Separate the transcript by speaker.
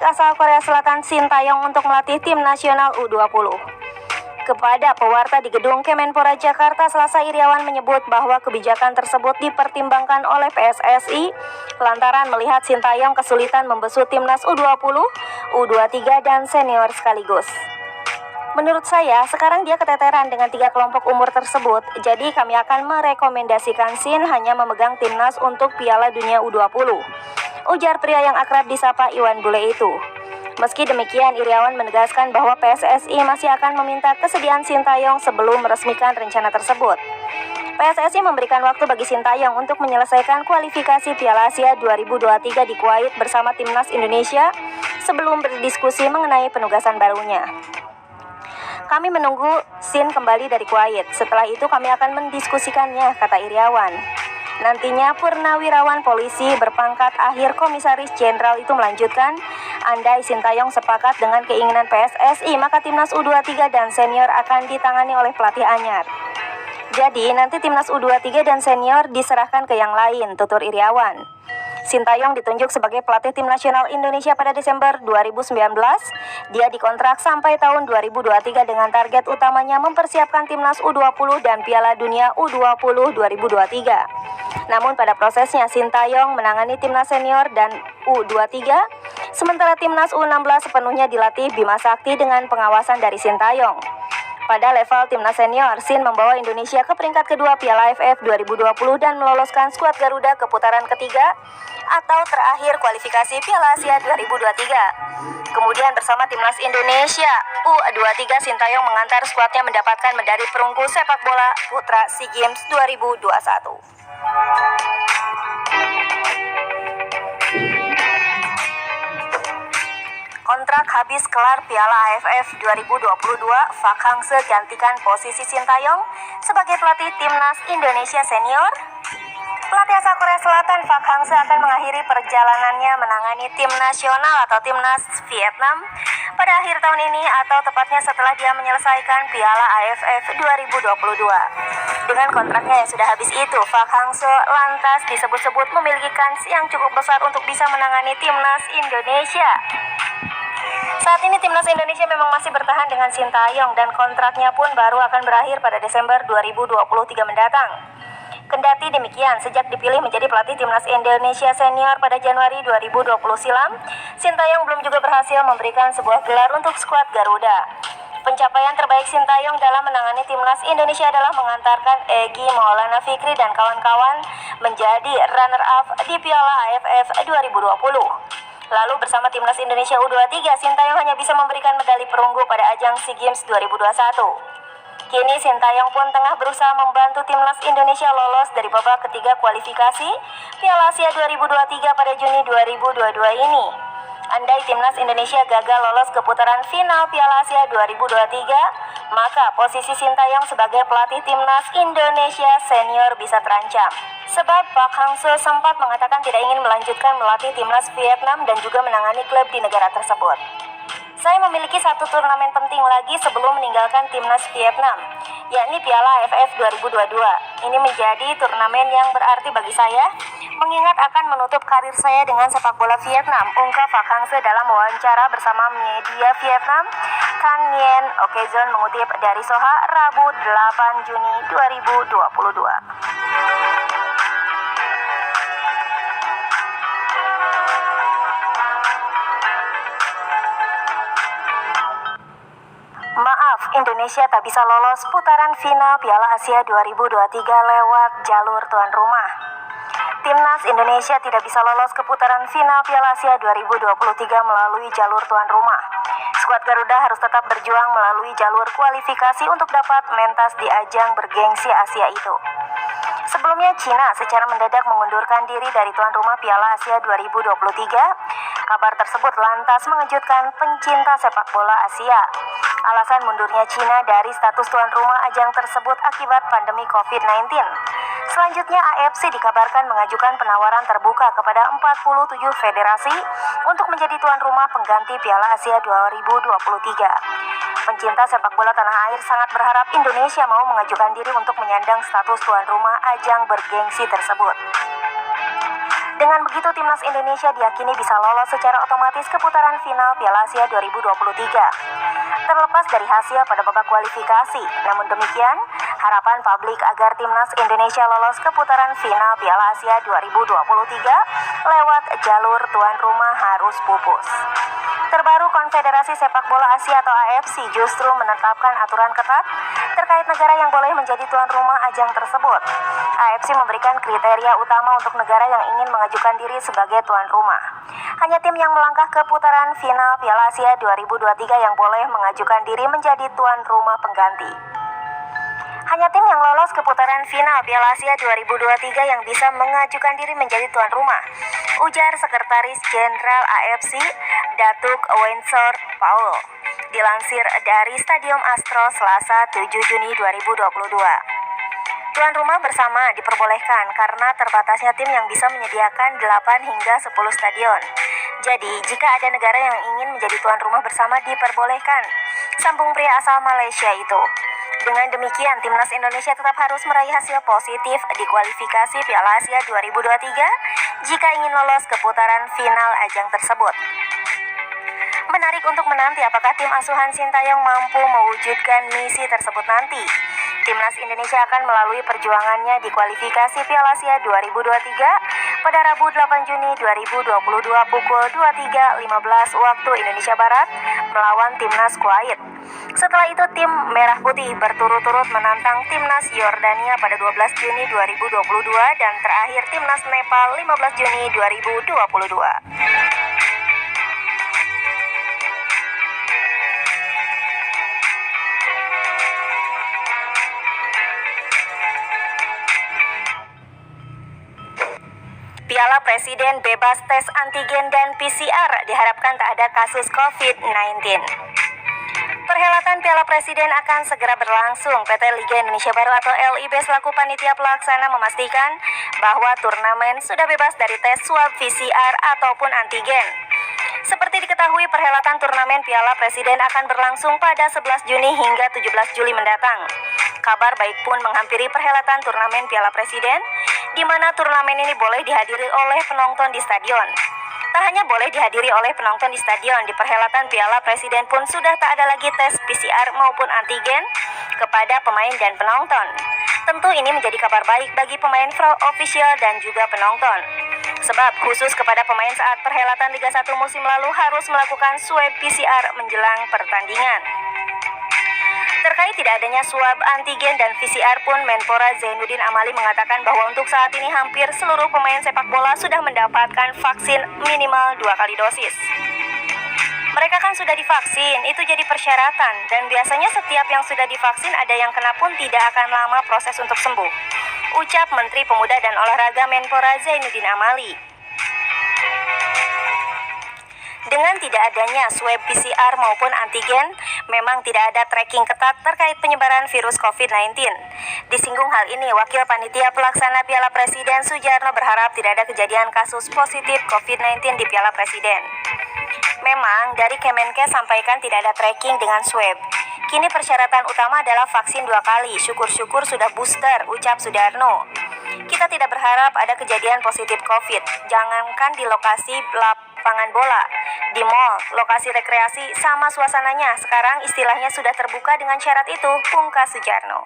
Speaker 1: asal Korea Selatan Shin Tae-yong untuk melatih tim nasional U20. Kepada pewarta di Gedung Kemenpora Jakarta Selasa, Iriawan menyebut bahwa kebijakan tersebut dipertimbangkan oleh PSSI lantaran melihat Shin Tae-yong kesulitan membesut timnas U20, U23 dan senior sekaligus. Menurut saya, sekarang dia keteteran dengan 3 kelompok umur tersebut, jadi kami akan merekomendasikan Shin hanya memegang timnas untuk Piala Dunia U20, ujar pria yang akrab disapa Iwan Bule itu. Meski demikian, Iriawan menegaskan bahwa PSSI masih akan meminta kesediaan Shin Tae-yong sebelum meresmikan rencana tersebut. PSSI memberikan waktu bagi Shin Tae-yong untuk menyelesaikan kualifikasi Piala Asia 2023 di Kuwait bersama timnas Indonesia sebelum berdiskusi mengenai penugasan barunya. Kami menunggu Shin kembali dari Kuwait. Setelah itu kami akan mendiskusikannya, kata Iriawan. Nantinya Purnawirawan Polisi berpangkat akhir Komisaris Jenderal itu melanjutkan, andai Shin Tae-yong sepakat dengan keinginan PSSI, maka timnas U23 dan senior akan ditangani oleh pelatih anyar. Jadi nanti timnas U23 dan senior diserahkan ke yang lain, tutur Iriawan. Shin Tae-yong ditunjuk sebagai pelatih tim nasional Indonesia pada Desember 2019. Dia dikontrak sampai tahun 2023 dengan target utamanya mempersiapkan timnas U20 dan Piala Dunia U20 2023. Namun pada prosesnya Shin Tae-yong menangani timnas senior dan U23, sementara timnas U16 sepenuhnya dilatih Bima Sakti dengan pengawasan dari Shin Tae-yong. Pada level timnas senior, Shin membawa Indonesia ke peringkat kedua Piala AFF 2020 dan meloloskan skuad Garuda ke putaran ketiga atau terakhir kualifikasi Piala Asia 2023. Kemudian bersama timnas Indonesia U23, Shin Tae-yong mengantar skuadnya mendapatkan medali perunggu sepak bola putra SEA Games 2021. Kontrak habis kelar Piala AFF 2022, Park Hang-seo gantikan posisi Shin Tae-yong sebagai pelatih timnas Indonesia senior. Pelatih asal Korea Selatan Park Hang-seo akan mengakhiri perjalanannya menangani tim nasional atau timnas Vietnam pada akhir tahun ini, atau tepatnya setelah dia menyelesaikan Piala AFF 2022. Dengan kontraknya yang sudah habis itu, Park Hang-seo lantas disebut-sebut memiliki kans yang cukup besar untuk bisa menangani timnas Indonesia. Saat ini timnas Indonesia memang masih bertahan dengan Shin Tae-yong dan kontraknya pun baru akan berakhir pada Desember 2023 mendatang. Kendati demikian, sejak dipilih menjadi pelatih timnas Indonesia senior pada Januari 2020 silam, Shin Tae-yong belum juga berhasil memberikan sebuah gelar untuk skuad Garuda. Pencapaian terbaik Shin Tae-yong dalam menangani timnas Indonesia adalah mengantarkan Egy Maulana Fikri dan kawan-kawan menjadi runner-up di Piala AFF 2020. Lalu bersama timnas Indonesia U23, Shin Tae-yong hanya bisa memberikan medali perunggu pada ajang SEA Games 2021. Kini Shin Tae-yong pun tengah berusaha membantu timnas Indonesia lolos dari babak ketiga kualifikasi Piala Asia 2023 pada Juni 2022 ini. Andai timnas Indonesia gagal lolos ke putaran final Piala Asia 2023, maka posisi Shin Tae-yong sebagai pelatih timnas Indonesia senior bisa terancam. Sebab Park Hang-seo sempat mengatakan tidak ingin melanjutkan melatih timnas Vietnam dan juga menangani klub di negara tersebut. Saya memiliki satu turnamen penting lagi sebelum meninggalkan timnas Vietnam, yakni Piala AFF 2022. Ini menjadi turnamen yang berarti bagi saya, mengingat akan menutup karir saya dengan sepak bola Vietnam, ungkap Park Hang-seo dalam wawancara bersama media Vietnam, Can Nguyen Occasion, mengutip dari Soha, Rabu 8 Juni 2022. Maaf, Indonesia tak bisa lolos putaran final Piala Asia 2023 lewat jalur tuan rumah. Timnas Indonesia tidak bisa lolos ke putaran final Piala Asia 2023 melalui jalur tuan rumah. Skuad Garuda harus tetap berjuang melalui jalur kualifikasi untuk dapat mentas di ajang bergengsi Asia itu. Sebelumnya, Cina secara mendadak mengundurkan diri dari tuan rumah Piala Asia 2023. Kabar tersebut lantas mengejutkan pencinta sepak bola Asia. Alasan mundurnya Cina dari status tuan rumah ajang tersebut akibat pandemi COVID-19. Selanjutnya, AFC dikabarkan mengajukan penawaran terbuka kepada 47 federasi untuk menjadi tuan rumah pengganti Piala Asia 2023. Pencinta sepak bola tanah air sangat berharap Indonesia mau mengajukan diri untuk menyandang status tuan rumah ajang bergengsi tersebut. Dengan begitu, Timnas Indonesia diyakini bisa lolos secara otomatis ke putaran final Piala Asia 2023. Terlepas dari hasil pada babak kualifikasi, namun demikian, harapan publik agar Timnas Indonesia lolos ke putaran final Piala Asia 2023 lewat jalur tuan rumah harus pupus. Terbaru, Konfederasi Sepak Bola Asia atau AFC justru menetapkan aturan ketat terkait negara yang boleh menjadi tuan rumah ajang tersebut. AFC memberikan kriteria utama untuk negara yang ingin mengajukan diri sebagai tuan rumah. Hanya tim yang melangkah ke putaran final Piala Asia 2023 yang boleh mengajukan diri menjadi tuan rumah pengganti. Hanya tim yang lolos ke putaran final Piala Asia 2023 yang bisa mengajukan diri menjadi tuan rumah, ujar Sekretaris Jenderal AFC, Datuk Wensor Paul, dilansir dari Stadion Astro Selasa 7 Juni 2022. Tuan rumah bersama diperbolehkan karena terbatasnya tim yang bisa menyediakan 8 hingga 10 stadion. Jadi, jika ada negara yang ingin menjadi tuan rumah bersama diperbolehkan, sambung pria asal Malaysia itu. Dengan demikian, Timnas Indonesia tetap harus meraih hasil positif di kualifikasi Piala Asia 2023 jika ingin lolos ke putaran final ajang tersebut. Menarik untuk menanti apakah tim asuhan Sintayong mampu mewujudkan misi tersebut nanti. Timnas Indonesia akan melalui perjuangannya di kualifikasi Piala Asia 2023 pada Rabu 8 Juni 2022 pukul 23.15 waktu Indonesia Barat melawan Timnas Kuwait. Setelah itu, tim Merah Putih berturut-turut menantang Timnas Yordania pada 12 Juni 2022 dan terakhir Timnas Nepal 15 Juni 2022. Piala Presiden bebas tes antigen dan PCR, diharapkan tak ada kasus COVID-19. Perhelatan Piala Presiden akan segera berlangsung. PT Liga Indonesia Baru atau LIB selaku panitia pelaksana memastikan bahwa turnamen sudah bebas dari tes swab PCR ataupun antigen. Seperti diketahui, perhelatan turnamen Piala Presiden akan berlangsung pada 11 Juni hingga 17 Juli mendatang. Kabar baik pun menghampiri perhelatan turnamen Piala Presiden, di mana turnamen ini boleh dihadiri oleh penonton di stadion. Tak hanya boleh dihadiri oleh penonton di stadion, di perhelatan Piala Presiden pun sudah tak ada lagi tes PCR maupun antigen kepada pemain dan penonton. Tentu ini menjadi kabar baik bagi pemain ofisial dan juga penonton. Sebab khusus kepada pemain saat perhelatan Liga 1 musim lalu harus melakukan swab PCR menjelang pertandingan. Terkait tidak adanya swab antigen dan PCR pun, Menpora Zainuddin Amali mengatakan bahwa untuk saat ini hampir seluruh pemain sepak bola sudah mendapatkan vaksin minimal 2 kali dosis. Mereka kan sudah divaksin, itu jadi persyaratan, dan biasanya setiap yang sudah divaksin ada yang kena pun tidak akan lama proses untuk sembuh, ucap Menteri Pemuda dan Olahraga Menpora Zainuddin Amali. Dengan tidak adanya swab PCR maupun antigen, memang tidak ada tracking ketat terkait penyebaran virus COVID-19. Disinggung hal ini, Wakil Panitia Pelaksana Piala Presiden Sujarno berharap tidak ada kejadian kasus positif COVID-19 di Piala Presiden. Memang dari Kemenkes sampaikan tidak ada tracking dengan swab. Kini persyaratan utama adalah vaksin 2 kali, syukur-syukur sudah booster, ucap Sudarno. Kita tidak berharap ada kejadian positif COVID, jangankan di lokasi lapangan bola, di mall, lokasi rekreasi, sama suasananya. Sekarang istilahnya sudah terbuka dengan syarat itu, pungkas Sujarno.